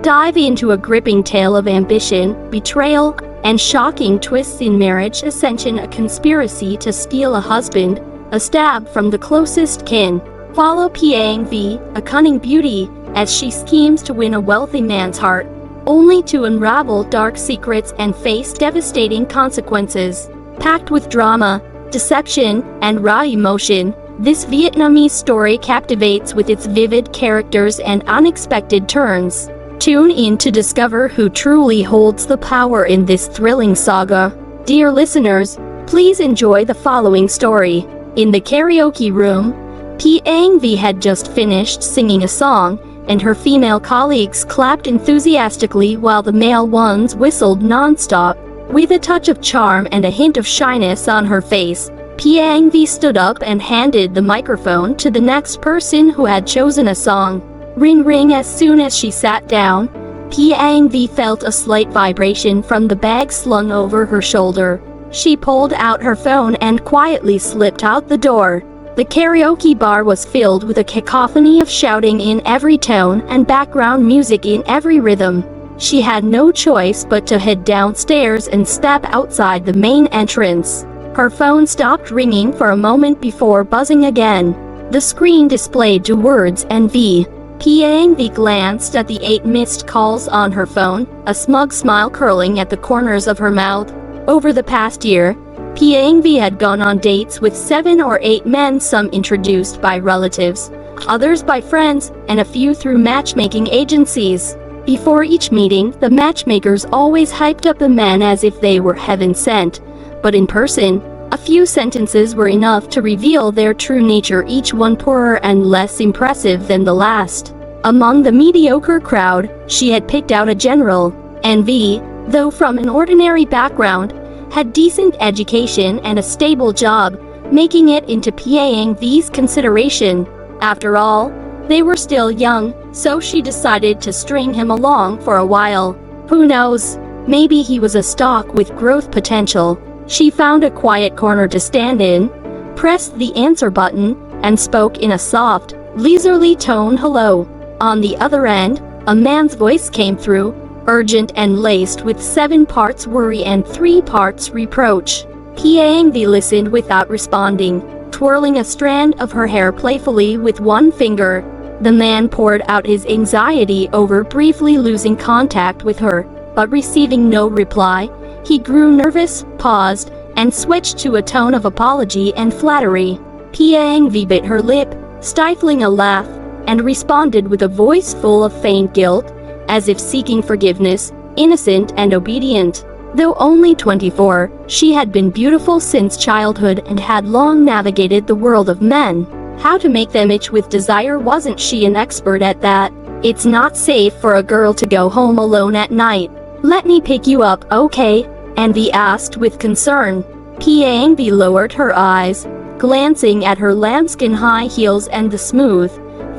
Dive into a gripping tale of ambition, betrayal, and shocking twists in marriage. Ascension, a conspiracy to steal a husband, a stab from the closest kin. Follow Anh Vỹ, a cunning beauty, as she schemes to win a wealthy man's heart, only to unravel dark secrets and face devastating consequences. Packed with drama, deception, and raw emotion, this Vietnamese story captivates with its vivid characters and unexpected turns. Tune in to discover who truly holds the power in this thrilling saga. Dear listeners, please enjoy the following story. In the karaoke room, Anh Vỹ had just finished singing a song, and her female colleagues clapped enthusiastically while the male ones whistled nonstop. With a touch of charm and a hint of shyness on her face, Anh Vỹ stood up and handed the microphone to the next person who had chosen a song. Ring ring. As soon as she sat down, Anh Vỹ felt a slight vibration from the bag slung over her shoulder. She pulled out her phone and quietly slipped out the door. The karaoke bar was filled with a cacophony of shouting in every tone and background music in every rhythm. She had no choice but to head downstairs and step outside the main entrance. Her phone stopped ringing for a moment before buzzing again. The screen displayed two words: Anh Vỹ. Anh Vỹ glanced at the 8 missed calls on her phone, a smug smile curling at the corners of her mouth. Over the past year, Anh Vỹ had gone on dates with 7 or 8 men, some introduced by relatives, others by friends, and a few through matchmaking agencies. Before each meeting, the matchmakers always hyped up the men as if they were heaven sent, but in person, a few sentences were enough to reveal their true nature, each one poorer and less impressive than the last. Among the mediocre crowd, she had picked out a general. Anh Vỹ, though from an ordinary background, had decent education and a stable job, making it into Anh Vĩ's consideration. After all, they were still young, so she decided to string him along for a while. Who knows, maybe he was a stock with growth potential. She found a quiet corner to stand in, pressed the answer button, and spoke in a soft, leisurely tone. Hello. On the other end, a man's voice came through, urgent and laced with 7 parts worry and 3 parts reproach. Anh Vỹ listened without responding, twirling a strand of her hair playfully with one finger. The man poured out his anxiety over briefly losing contact with her, but receiving no reply, he grew nervous, paused, and switched to a tone of apology and flattery. Anh Vỹ bit her lip, stifling a laugh, and responded with a voice full of faint guilt, as if seeking forgiveness, innocent and obedient. Though only 24, she had been beautiful since childhood and had long navigated the world of men. How to make them itch with desire, wasn't she an expert at that? It's not safe for a girl to go home alone at night. Let me pick you up, okay? Anh Vỹ asked with concern. Anh Vỹ lowered her eyes, glancing at her lambskin high heels and the smooth,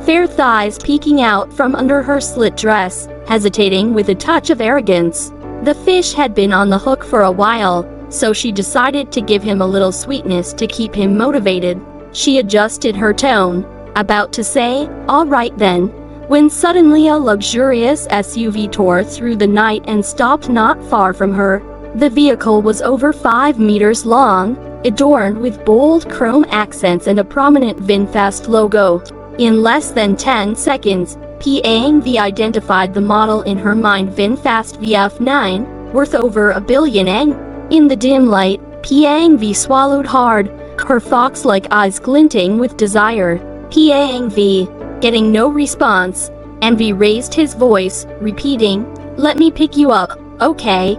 fair thighs peeking out from under her slit dress, hesitating with a touch of arrogance. The fish had been on the hook for a while, so she decided to give him a little sweetness to keep him motivated. She adjusted her tone, about to say, "All right then," when suddenly a luxurious SUV tore through the night and stopped not far from her. The vehicle was over 5 meters long, adorned with bold chrome accents and a prominent VinFast logo. In less than 10 seconds, Anh Vỹ identified the model in her mind: VinFast VF9, worth over $1 billion. In the dim light, Anh Vỹ swallowed hard, her fox-like eyes glinting with desire. Anh Vỹ, getting no response, Anh Vỹ raised his voice, repeating, "Let me pick you up, okay?"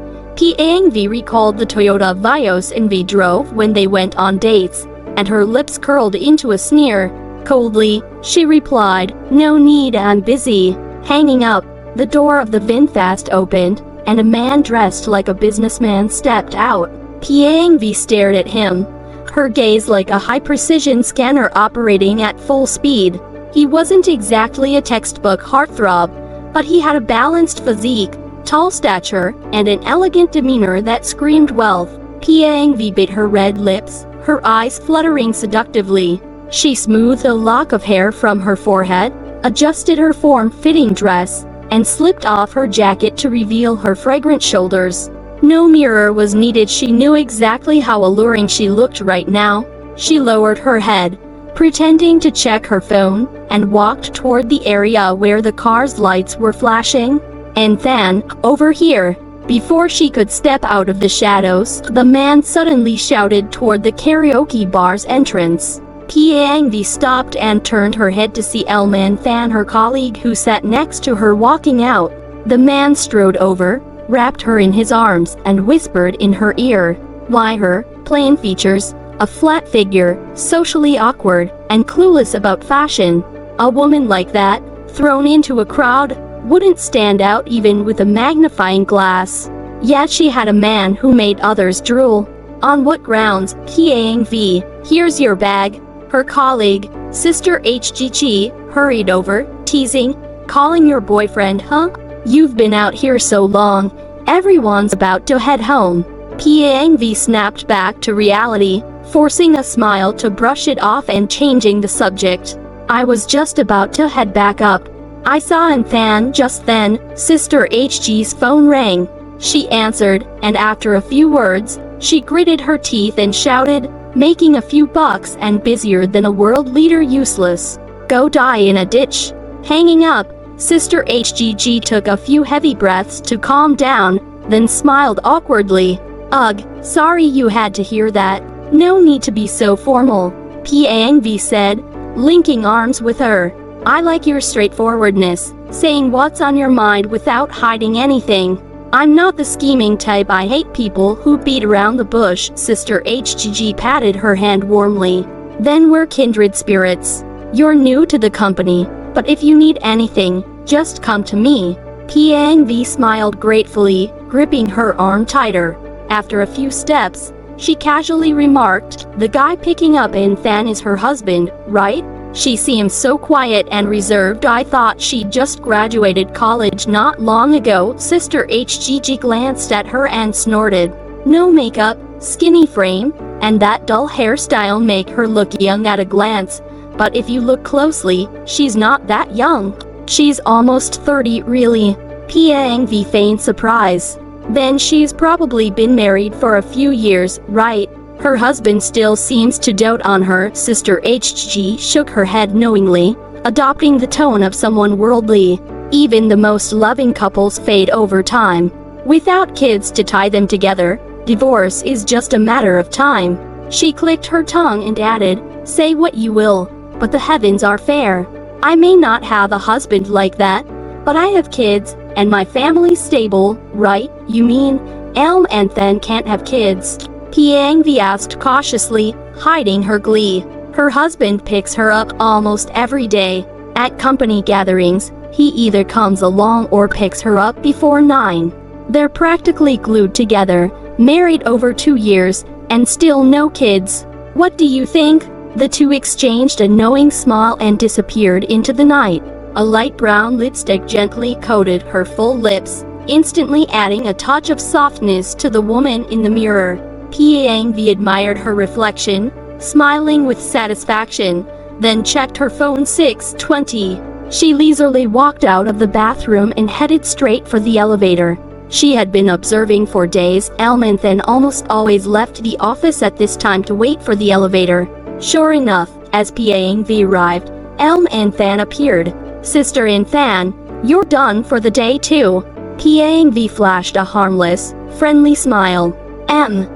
Anh Vỹ recalled the Toyota Vios Anh Vỹ drove when they went on dates, and her lips curled into a sneer. Coldly, she replied, "No need, I'm busy." Hanging up, the door of the VinFast opened, and a man dressed like a businessman stepped out. Anh Vỹ stared at him, her gaze like a high-precision scanner operating at full speed. He wasn't exactly a textbook heartthrob, but he had a balanced physique, tall stature, and an elegant demeanor that screamed wealth. Anh Vỹ bit her red lips, her eyes fluttering seductively. She smoothed a lock of hair from her forehead, adjusted her form-fitting dress, and slipped off her jacket to reveal her fragrant shoulders. No mirror was needed, she knew exactly how alluring she looked right now. She lowered her head, pretending to check her phone, and walked toward the area where the car's lights were flashing. And then, over here. Before she could step out of the shadows, the man suddenly shouted toward the karaoke bar's entrance. Anh Vỹ stopped and turned her head to see Elman Than, her colleague who sat next to her, walking out. The man strode over, wrapped her in his arms, and whispered in her ear. Why her? Plain features, a flat figure, socially awkward, and clueless about fashion. A woman like that, thrown into a crowd, wouldn't stand out even with a magnifying glass. Yet she had a man who made others drool. On what grounds? Anh Vỹ, here's your bag. Her colleague, Sister HGG, hurried over, teasing. Calling your boyfriend, huh? You've been out here so long. Everyone's about to head home. Anh Vỹ snapped back to reality, forcing a smile to brush it off and changing the subject. I was just about to head back up. I saw Anh Than just then. Sister HG's phone rang. She answered, and after a few words, she gritted her teeth and shouted, making a few bucks and busier than a world leader useless. Go die in a ditch. Hanging up, Sister HGG took a few heavy breaths to calm down, then smiled awkwardly. Ugh, sorry you had to hear that. No need to be so formal, Anh Vỹ said, linking arms with her. I like your straightforwardness, saying what's on your mind without hiding anything. I'm not the scheming type. I hate people who beat around the bush. Sister HGG patted her hand warmly. Then we're kindred spirits. You're new to the company, but if you need anything, just come to me. Anh Vỹ smiled gratefully, gripping her arm tighter. After a few steps, she casually remarked, the guy picking up Anh Than is her husband, right? She seemed so quiet and reserved. I thought she'd just graduated college not long ago. Sister HGG glanced at her and snorted. No makeup, skinny frame, and that dull hairstyle make her look young at a glance. But if you look closely, she's not that young. She's almost 30, really. Anh Vỹ feigned surprise. Then she's probably been married for a few years, right? Her husband still seems to dote on her. Sister HG shook her head knowingly, adopting the tone of someone worldly. Even the most loving couples fade over time. Without kids to tie them together, divorce is just a matter of time. She clicked her tongue and added, say what you will, but the heavens are fair. I may not have a husband like that, but I have kids, and my family's stable, right? You mean, Anh Than can't have kids? Anh Vỹ asked cautiously, hiding her glee. Her husband picks her up almost every day. At company gatherings, he either comes along or picks her up before 9. They're practically glued together, married over 2 years, and still no kids. What do you think? The two exchanged a knowing smile and disappeared into the night. A light brown lipstick gently coated her full lips, instantly adding a touch of softness to the woman in the mirror. Anh Vỹ admired her reflection, smiling with satisfaction, then checked her phone. 6:20. She leisurely walked out of the bathroom and headed straight for the elevator. She had been observing for days. Anh Than almost always left the office at this time to wait for the elevator. Sure enough, as Anh Vỹ arrived, Anh Than appeared. Sister Anh Than, you're done for the day too. Anh Vỹ flashed a harmless, friendly smile. Anh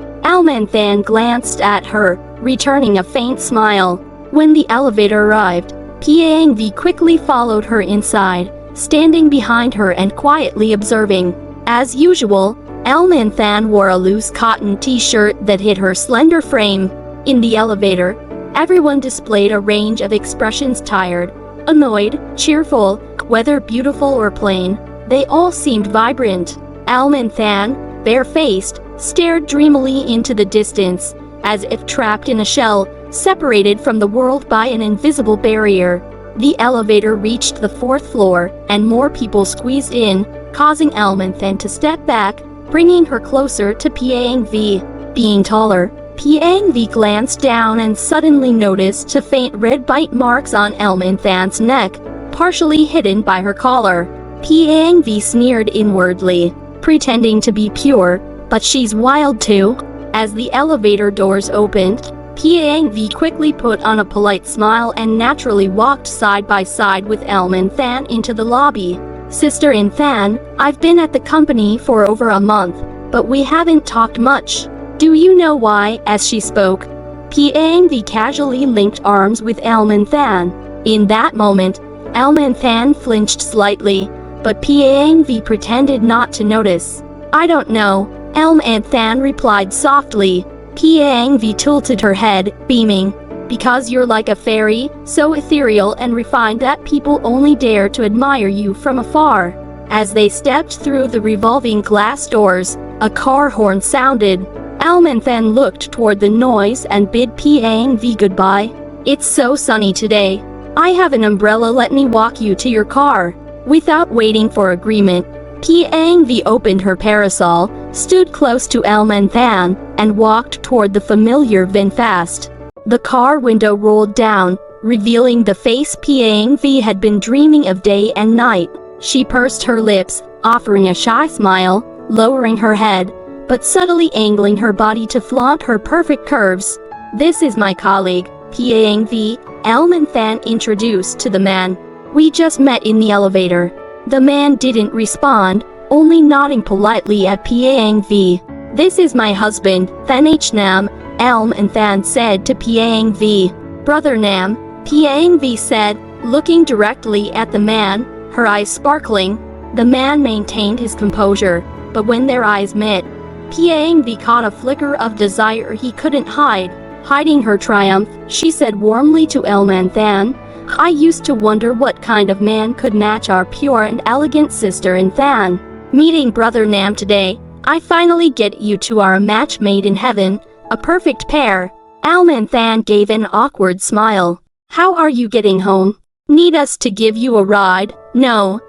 Than glanced at her, returning a faint smile. When the elevator arrived, Anh Vỹ quickly followed her inside, standing behind her and quietly observing. As usual, Anh Than wore a loose cotton t-shirt that hid her slender frame. In the elevator, everyone displayed a range of expressions: tired, annoyed, cheerful, whether beautiful or plain. They all seemed vibrant. Anh Than, bare-faced, stared dreamily into the distance, as if trapped in a shell, separated from the world by an invisible barrier. The elevator reached the 4th floor, and more people squeezed in, causing Anh Than to step back, bringing her closer to Anh Vỹ. Being taller, Anh Vỹ glanced down and suddenly noticed two faint red bite marks on Anh Than's neck, partially hidden by her collar. P.A.N.V. sneered inwardly, pretending to be pure, but she's wild too. As the elevator doors opened, P.A.N.V. quickly put on a polite smile and naturally walked side by side with Elm and Than into the lobby. Sister and Than, I've been at the company for over a month, but we haven't talked much. Do you know why? As she spoke, P.A.N.V. casually linked arms with Elm and Than. In that moment, Elm and Than flinched slightly, but P.A.N.V. pretended not to notice. I don't know, Elm and Than replied softly. P.A.N.V. tilted her head, beaming. Because you're like a fairy, so ethereal and refined that people only dare to admire you from afar. As they stepped through the revolving glass doors, a car horn sounded. Elm and Than looked toward the noise and bid P.A.N.V. goodbye. It's so sunny today. I have an umbrella, let me walk you to your car. Without waiting for agreement, P.A.N.V. opened her parasol, stood close to Elm and Than, and walked toward the familiar VinFast. The car window rolled down, revealing the face P.A.N.V. had been dreaming of day and night. She pursed her lips, offering a shy smile, lowering her head, but subtly angling her body to flaunt her perfect curves. This is my colleague, P.A.N.V., Elm and Than introduced to the man. We just met in the elevator. The man didn't respond, only nodding politely at P.A.N.V. This is my husband, Than H. Nam, Elm and Than said to P.A.N.V. Brother Nam, P.A.N.V. said, looking directly at the man, her eyes sparkling. The man maintained his composure, but when their eyes met, P.A.N.V. caught a flicker of desire he couldn't hide. Hiding her triumph, she said warmly to Elm and Than, I used to wonder what kind of man could match our pure and elegant sister and Than. Meeting Brother Nam today, I finally get you to our match made in heaven, a perfect pair. Elm and Than gave an awkward smile. How are you getting home? Need us to give you a ride? No,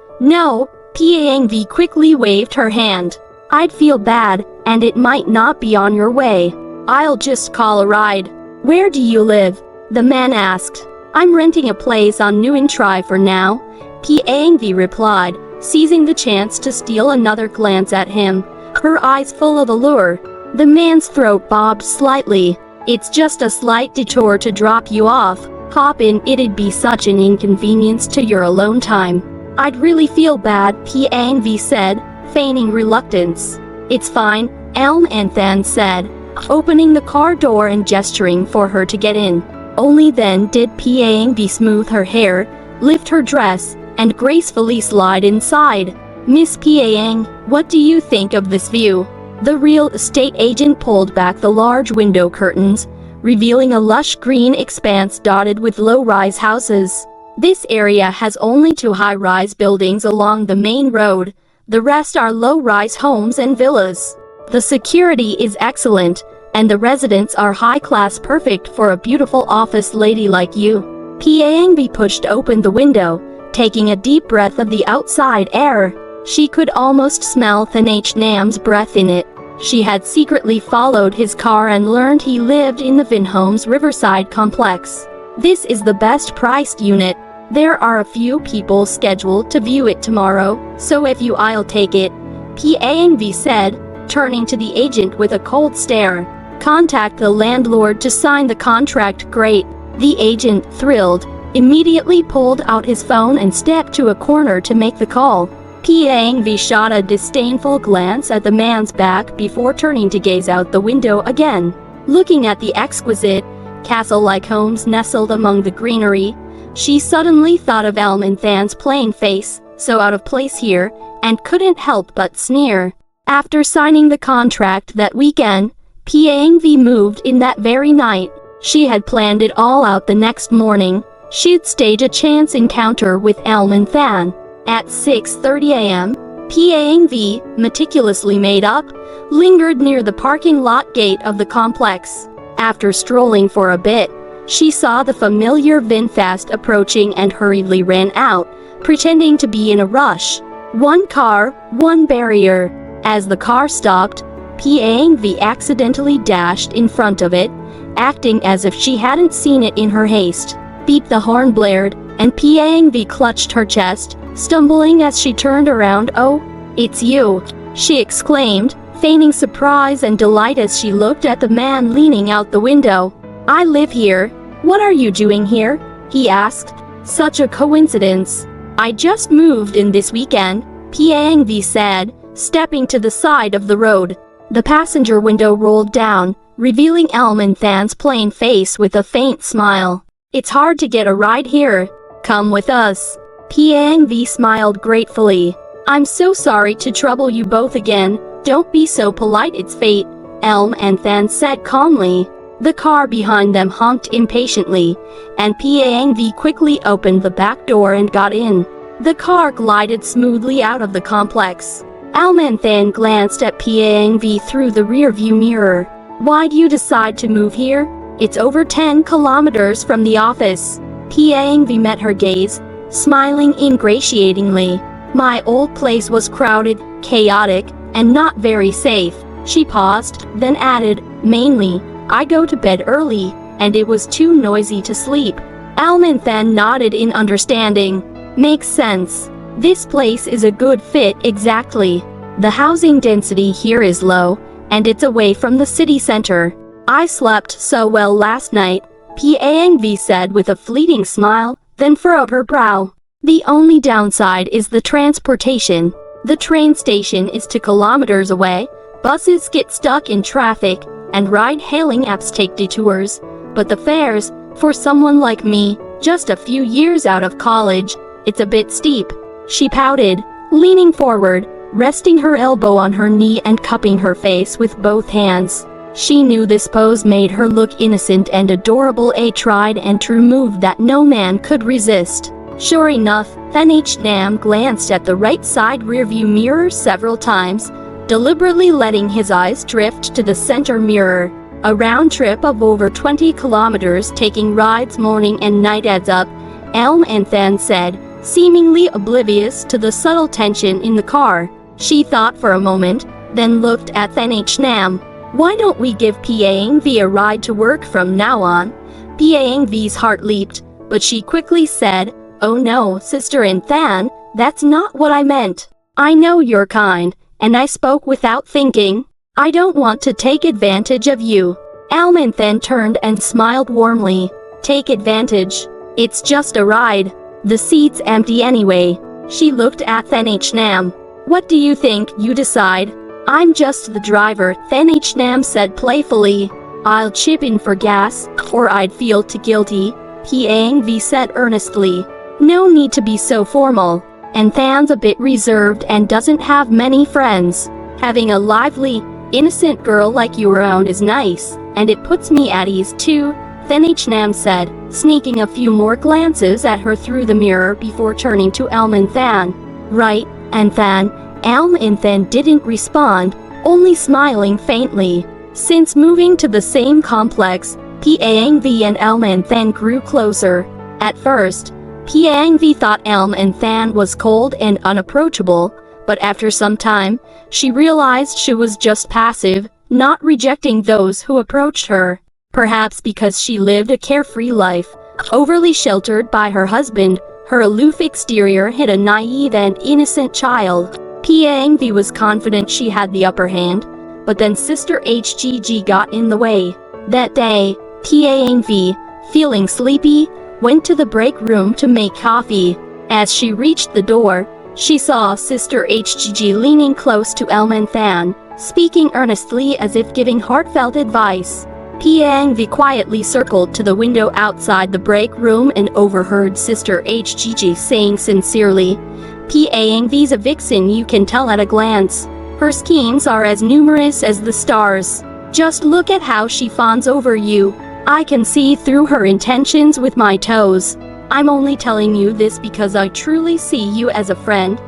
P.A.N.V. quickly waved her hand. I'd feel bad, and it might not be on your way. I'll just call a ride. Where do you live? The man asked. I'm renting a place on Nguyen Tri for now, P.A.N.V. replied, seizing the chance to steal another glance at him, her eyes full of allure. The man's throat bobbed slightly. It's just a slight detour to drop you off. Hop in, it'd be such an inconvenience to your alone time. I'd really feel bad, P.A.N.V. said, feigning reluctance. It's fine, Elm and Than said, opening the car door and gesturing for her to get in. Only then did P.A.N.V. smooth her hair, lift her dress, and gracefully slide inside. Miss P.A.N., what do you think of this view? The real estate agent pulled back the large window curtains, revealing a lush green expanse dotted with low-rise houses. This area has only 2 high-rise buildings along the main road. The rest are low-rise homes and villas. The security is excellent, and the residents are high-class, perfect for a beautiful office lady like you. P.A.N.V. pushed open the window, taking a deep breath of the outside air. She could almost smell Than H. Nam's breath in it. She had secretly followed his car and learned he lived in the Vinhomes Riverside complex. This is the best-priced unit. There are a few people scheduled to view it tomorrow, so if you I'll take it, P.A.N.V. said, turning to the agent with a cold stare. Contact the landlord to sign the contract. Great. The agent, thrilled, immediately pulled out his phone and stepped to a corner to make the call. P.A.N.V. shot a disdainful glance at the man's back before turning to gaze out the window again. Looking at the exquisite, castle-like homes nestled among the greenery, she suddenly thought of Elm and Than's plain face, so out of place here, and couldn't help but sneer. After signing the contract that weekend, P.A.N.V. moved in that very night. She had planned it all out. The next morning, she'd stage a chance encounter with Elm and Than. At 6:30 a.m., P.A.N.V., meticulously made up, lingered near the parking lot gate of the complex. After strolling for a bit, she saw the familiar VinFast approaching and hurriedly ran out, pretending to be in a rush. One car, one barrier. As the car stopped, P.A.N.V. accidentally dashed in front of it, acting as if she hadn't seen it in her haste. Beep, the horn blared, and Piang clutched her chest, stumbling as she turned around. "Oh, it's you," she exclaimed, feigning surprise and delight as she looked at the man leaning out the window. "I live here. What are you doing here?" he asked. "Such a coincidence. I just moved in this weekend," Piang said, stepping to the side of the road. The passenger window rolled down, revealing Than's plain face with a faint smile. "It's hard to get a ride here. Come with us." Piang smiled gratefully. "I'm so sorry to trouble you both again. Don't be so polite, it's fate," Than said calmly. The car behind them honked impatiently, and Piang quickly opened the back door and got in. The car glided smoothly out of the complex. Than glanced at Piang through the rearview mirror. "Why'd you decide to move here? It's over 10 kilometers from the office." Piang met her gaze, smiling ingratiatingly. "My old place was crowded, chaotic, and not very safe." She paused, then added, "Mainly, I go to bed early, and it was too noisy to sleep." Than nodded in understanding. "Makes sense. This place is a good fit, exactly. The housing density here is low, and it's away from the city center. I slept so well last night," Piang said with a fleeting smile, then furrowed her brow. "The only downside is the transportation. The train station is 2 kilometers away, buses get stuck in traffic, and ride-hailing apps take detours. But the fares, for someone like me, just a few years out of college, it's a bit steep." She pouted, leaning forward, resting her elbow on her knee and cupping her face with both hands. She knew this pose made her look innocent and adorable, a tried and true move that no man could resist. Sure enough, Nam glanced at the right side rearview mirror several times, deliberately letting his eyes drift to the center mirror. "A round trip of over 20 kilometers taking rides morning and night adds up," Than said, seemingly oblivious to the subtle tension in the car. She thought for a moment, then looked at Nam. "Why don't we give Piang a ride to work from now on?" Piang's heart leaped, but she quickly said, "Oh no, Sister Than, that's not what I meant. I know you're kind, and I spoke without thinking. I don't want to take advantage of you." Than turned and smiled warmly. "Take advantage? It's just a ride. The seat's empty anyway." She looked at Nam. "What do you think? You decide." "I'm just the driver," Nam said playfully. "I'll chip in for gas, or I'd feel too guilty," Piang said earnestly. "No need to be so formal. And Than's a bit reserved and doesn't have many friends. Having a lively, innocent girl like you around is nice, and it puts me at ease too," Nam said, sneaking a few more glances at her through the mirror before turning to Than. "Right, Than." Than didn't respond, only smiling faintly. Since moving to the same complex, Piang and Than grew closer. At first, Piang thought Than was cold and unapproachable, but after some time, she realized she was just passive, not rejecting those who approached her. Perhaps because she lived a carefree life, overly sheltered by her husband, her aloof exterior hid a naive and innocent child. Piang was confident she had the upper hand, but then Sister HGG got in the way. That day, Piang, feeling sleepy, went to the break room to make coffee. As she reached the door, she saw Sister HGG leaning close to Than, speaking earnestly as if giving heartfelt advice. Piang quietly circled to the window outside the break room and overheard Sister HGG saying sincerely, "Piang's a vixen, you can tell at a glance. Her schemes are as numerous as the stars. Just look at how she fawns over you. I can see through her intentions with my toes. I'm only telling you this because I truly see you as a friend."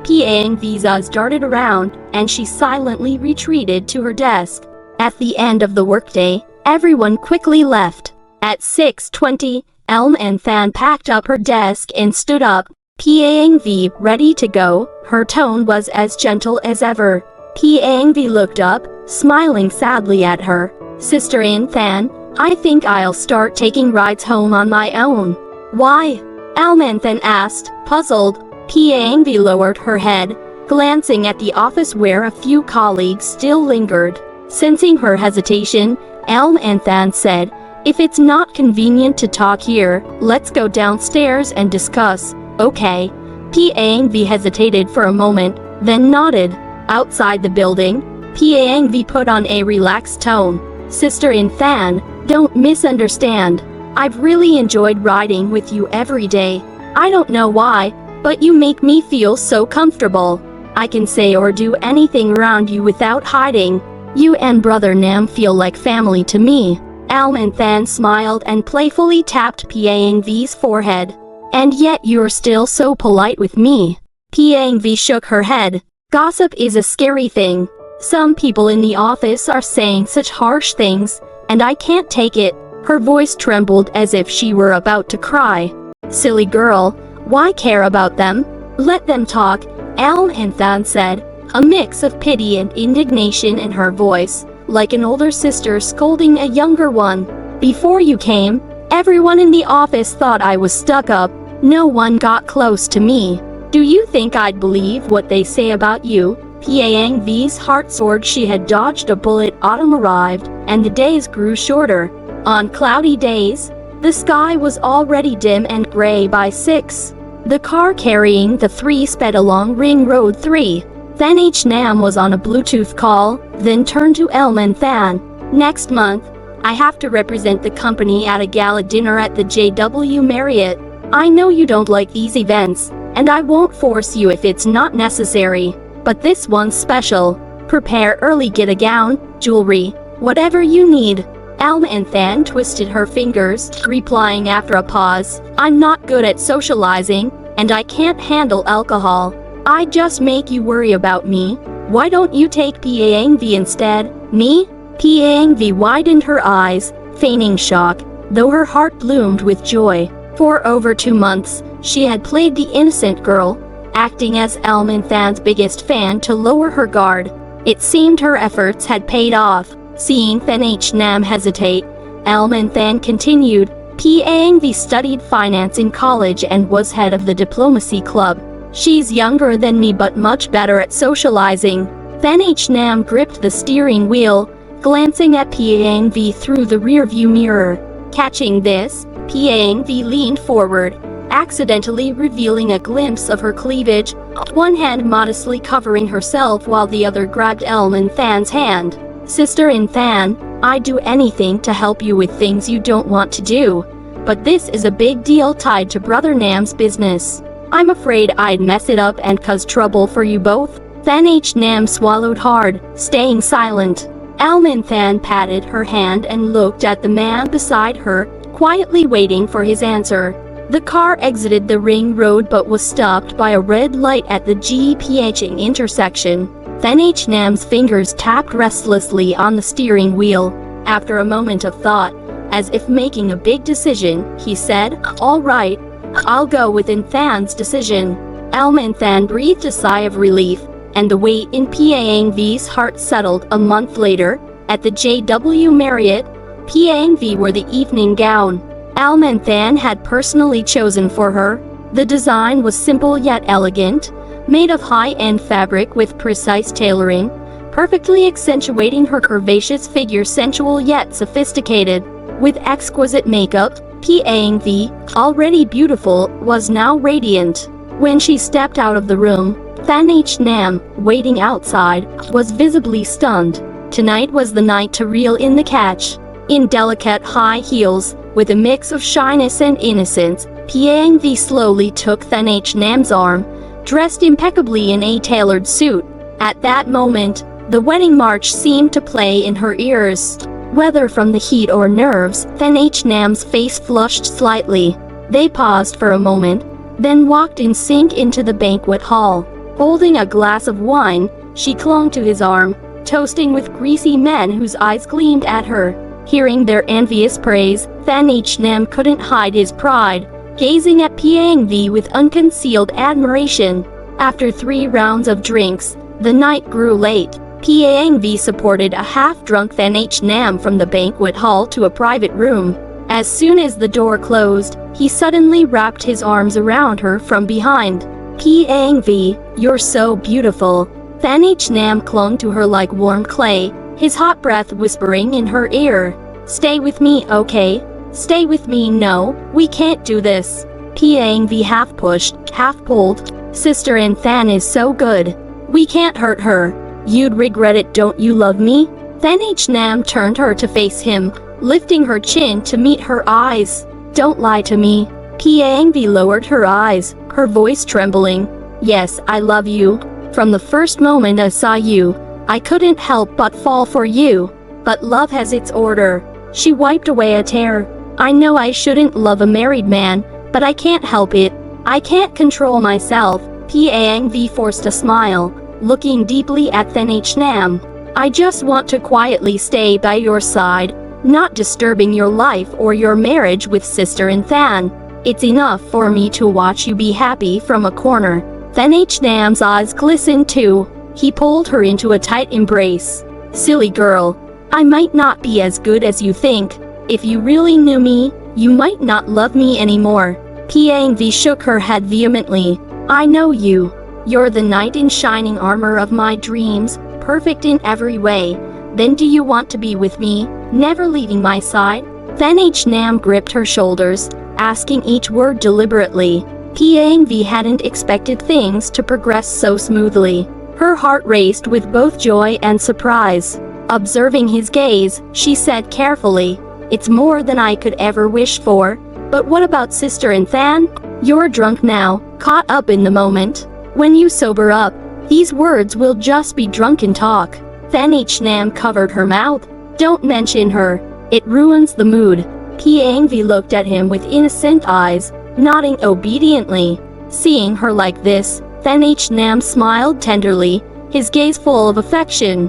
Piang's eyes darted around, and she silently retreated to her desk. At the end of the workday, everyone quickly left. At 6:20, Than packed up her desk and stood up. Piang ready to go, her tone was as gentle as ever. Piang looked up, smiling sadly at her. "Sister Than, I think I'll start taking rides home on my own." Why? Alman then asked, puzzled. Piang Vi lowered her head, glancing at the office where a few colleagues still lingered. Sensing her hesitation, Alman then said, if it's not convenient to talk here, let's go downstairs and discuss, okay? Piang Vi hesitated for a moment, then nodded. Outside the building, Piang Vi put on a relaxed tone. Sister In Fan, don't misunderstand. I've really enjoyed riding with you every day. I don't know why, but you make me feel so comfortable. I can say or do anything around you without hiding. You and Brother Nam feel like family to me. Alman Than smiled and playfully tapped Piang V's forehead. And yet you're still so polite with me. Piang V shook her head. Gossip is a scary thing. Some people in the office are saying such harsh things, and I can't take it. Her voice trembled as if she were about to cry. Silly girl, why care about them? Let them talk, Alman Than said, a mix of pity and indignation in her voice, like an older sister scolding a younger one. Before you came, everyone in the office thought I was stuck up. No one got close to me. Do you think I'd believe what they say about you? Piang V's heart soared. She had dodged a bullet. Autumn arrived, and the days grew shorter. On cloudy days, the sky was already dim and gray by 6. The car carrying the three sped along Ring Road 3. Then H. Nam was on a Bluetooth call, then turned to Alman Than. Next month, I have to represent the company at a gala dinner at the JW Marriott. I know you don't like these events, and I won't force you if it's not necessary. But this one's special. Prepare early, get a gown, jewelry, whatever you need. Alman Than twisted her fingers, replying after a pause, I'm not good at socializing, and I can't handle alcohol. I just make you worry about me. Why don't you take Piang V instead? Me? Piang V widened her eyes, feigning shock, though her heart bloomed with joy. For over 2 months, she had played the innocent girl, acting as Alman Than's biggest fan to lower her guard. It seemed her efforts had paid off. Seeing Fen H. Nam hesitate, Alman Than continued, Piang V studied finance in college and was head of the diplomacy club. She's younger than me but much better at socializing. Fen H. Nam gripped the steering wheel, glancing at Piang V through the rearview mirror. Catching this, Piang V leaned forward, accidentally revealing a glimpse of her cleavage, one hand modestly covering herself while the other grabbed Alman Than's hand. Sister In Fan, I'd do anything to help you with things you don't want to do. But this is a big deal tied to Brother Nam's business. I'm afraid I'd mess it up and cause trouble for you both. Fen H. Nam swallowed hard, staying silent. Alman Than patted her hand and looked at the man beside her, quietly waiting for his answer. The car exited the ring road but was stopped by a red light at the GPHing intersection. Fen H. Nam's fingers tapped restlessly on the steering wheel. After a moment of thought, as if making a big decision, he said, all right, I'll go with In Than's decision. Alman Than breathed a sigh of relief, and the weight in Piang V's heart settled. A month later, at the JW Marriott, Piang V wore the evening gown Alman Than had personally chosen for her. The design was simple yet elegant, made of high-end fabric with precise tailoring, perfectly accentuating her curvaceous figure, sensual yet sophisticated. With exquisite makeup, Piang V, already beautiful, was now radiant. When she stepped out of the room, Fen H. Nam, waiting outside, was visibly stunned. Tonight was the night to reel in the catch. In delicate high heels, with a mix of shyness and innocence, Piang V slowly took Fen H. Nam's arm, dressed impeccably in a tailored suit. At that moment, the wedding march seemed to play in her ears. Whether from the heat or nerves, Fen H. Nam's face flushed slightly. They paused for a moment, then walked in sync into the banquet hall. Holding a glass of wine, she clung to his arm, toasting with greasy men whose eyes gleamed at her. Hearing their envious praise, Fen H. Nam couldn't hide his pride, gazing at Piang V with unconcealed admiration. After 3 rounds of drinks, the night grew late. Piang V supported a half-drunk Fen H. Nam from the banquet hall to a private room. As soon as the door closed, he suddenly wrapped his arms around her from behind. Anh Vỹ, you're so beautiful. Anh Nam clung to her like warm clay, his hot breath whispering in her ear. Stay with me, okay? Stay with me. No, we can't do this. Anh Vỹ half pushed, half pulled. Sister Than is so good. We can't hurt her. You'd regret it, don't you love me? Anh Nam turned her to face him, lifting her chin to meet her eyes. Don't lie to me. Anh Vỹ lowered her eyes, her voice trembling. Yes, I love you. From the first moment I saw you, I couldn't help but fall for you. But love has its order. She wiped away a tear. I know I shouldn't love a married man, but I can't help it. I can't control myself. Anh Vỹ forced a smile, looking deeply at Anh Nam. I just want to quietly stay by your side, not disturbing your life or your marriage with Sister Than. It's enough for me to watch you be happy from a corner. Anh Nam's eyes glistened too. He pulled her into a tight embrace. Silly girl, I might not be as good as you think. If you really knew me, you might not love me anymore. Anh Vỹ shook her head vehemently. I know you. You're the knight in shining armor of my dreams, perfect in every way. Then do you want to be with me, never leaving my side? Anh Nam gripped her shoulders, asking each word deliberately. Anh Vỹ hadn't expected things to progress so smoothly. Her heart raced with both joy and surprise. Observing his gaze, she said carefully, It's more than I could ever wish for. But what about Sister Than? You're drunk now, caught up in the moment. When you sober up, these words will just be drunken talk. Anh Nam covered her mouth. Don't mention her. It ruins the mood. Anh Vỹ looked at him with innocent eyes, nodding obediently. Seeing her like this, Anh Nam smiled tenderly, his gaze full of affection.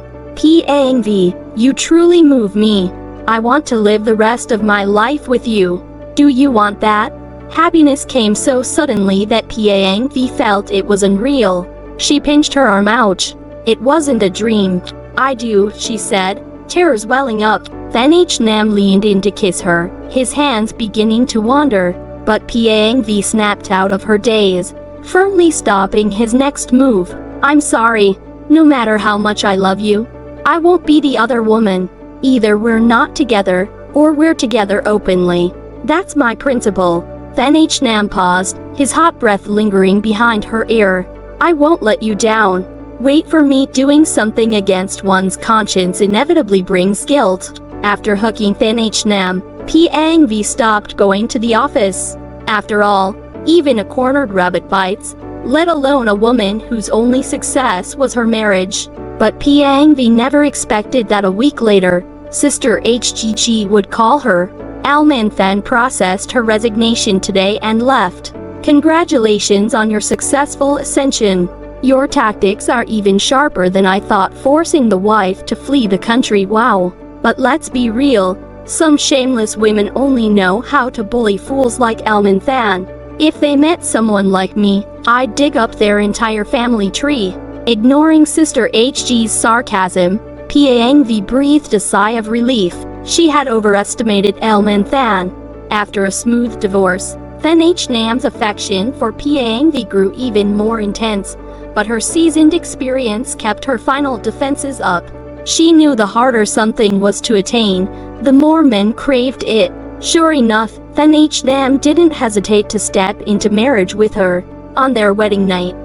Anh Vỹ, you truly move me. I want to live the rest of my life with you. Do you want that? Happiness came so suddenly that Anh Vỹ felt it was unreal. She pinched her arm. Ouch. It wasn't a dream. I do, she said, tears welling up. Anh Nam leaned in to kiss her, his hands beginning to wander. But Anh Vỹ snapped out of her daze, firmly stopping his next move. I'm sorry. No matter how much I love you, I won't be the other woman. Either we're not together, or we're together openly. That's my principle. Anh Nam paused, his hot breath lingering behind her ear. I won't let you down. Wait for me. Doing something against one's conscience inevitably brings guilt. After hooking Anh Nam, Anh Vỹ stopped going to the office. After all, even a cornered rabbit bites, let alone a woman whose only success was her marriage. But Anh Vỹ never expected that a week later, Sister HGG would call her. Than processed her resignation today and left. Congratulations on your successful ascension. Your tactics are even sharper than I thought, forcing the wife to flee the country. Wow. But let's be real, some shameless women only know how to bully fools like Than. If they met someone like me, I'd dig up their entire family tree. Ignoring Sister HG's sarcasm, Anh Vỹ breathed a sigh of relief. She had overestimated Than. After a smooth divorce, Anh Nam's affection for Anh Vỹ grew even more intense, but her seasoned experience kept her final defenses up. She knew the harder something was to attain, the more men craved it. Sure enough, Anh Nam didn't hesitate to step into marriage with her. On their wedding night,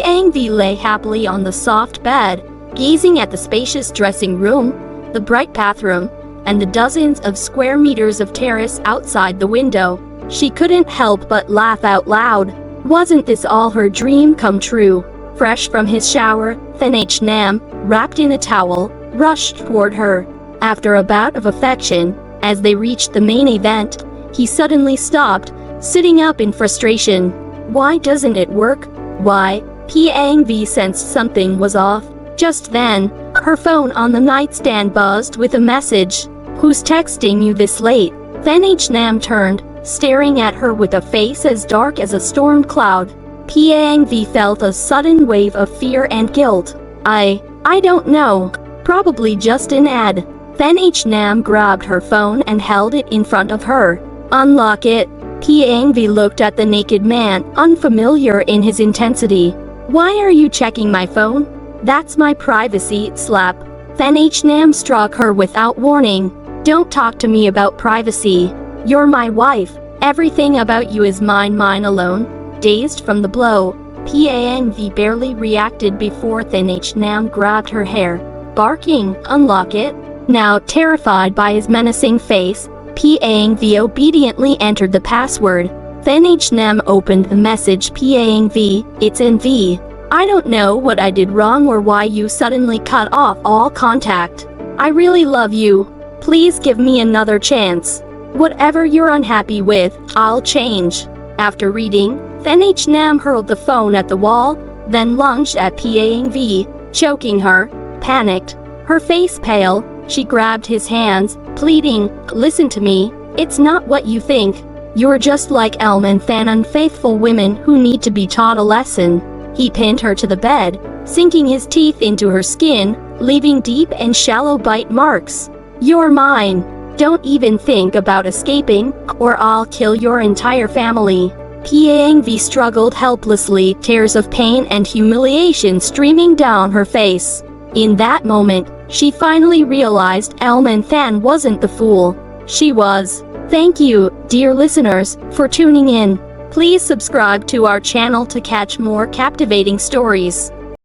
Anh Vỹ lay happily on the soft bed, gazing at the spacious dressing room, the bright bathroom, and the dozens of square meters of terrace outside the window. She couldn't help but laugh out loud. Wasn't this all her dream come true? Fresh from his shower, Anh Nam, wrapped in a towel, rushed toward her. After a bout of affection, as they reached the main event, he suddenly stopped, sitting up in frustration. Why doesn't it work? Why? Anh Vỹ sensed something was off. Just then, her phone on the nightstand buzzed with a message. Who's texting you this late? Anh Nam turned, staring at her with a face as dark as a storm cloud. Anh Vỹ felt a sudden wave of fear and guilt. I don't know. Probably just an ad. Then Nam grabbed her phone and held it in front of her. Unlock it. Anh Vỹ looked at the naked man, unfamiliar in his intensity. Why are you checking my phone? That's my privacy, slap. Then Nam struck her without warning. Don't talk to me about privacy. You're my wife. Everything about you is mine alone. Dazed from the blow, Anh Vỹ barely reacted before Nam grabbed her hair, barking, unlock it. Now terrified by his menacing face, Anh Vỹ obediently entered the password. Then Nam opened the message. Anh Vỹ, it's Vỹ. I don't know what I did wrong or why you suddenly cut off all contact. I really love you. Please give me another chance. Whatever you're unhappy with, I'll change. After reading, Nam hurled the phone at the wall, then lunged at Anh Vỹ, choking her. Panicked, her face pale, she grabbed his hands, pleading, listen to me, it's not what you think. You're just like unfaithful women who need to be taught a lesson. He pinned her to the bed, sinking his teeth into her skin, leaving deep and shallow bite marks. You're mine. Don't even think about escaping, or I'll kill your entire family. Anh Vỹ struggled helplessly, tears of pain and humiliation streaming down her face. In that moment, she finally realized Than wasn't the fool. She was. Thank you, dear listeners, for tuning in. Please subscribe to our channel to catch more captivating stories.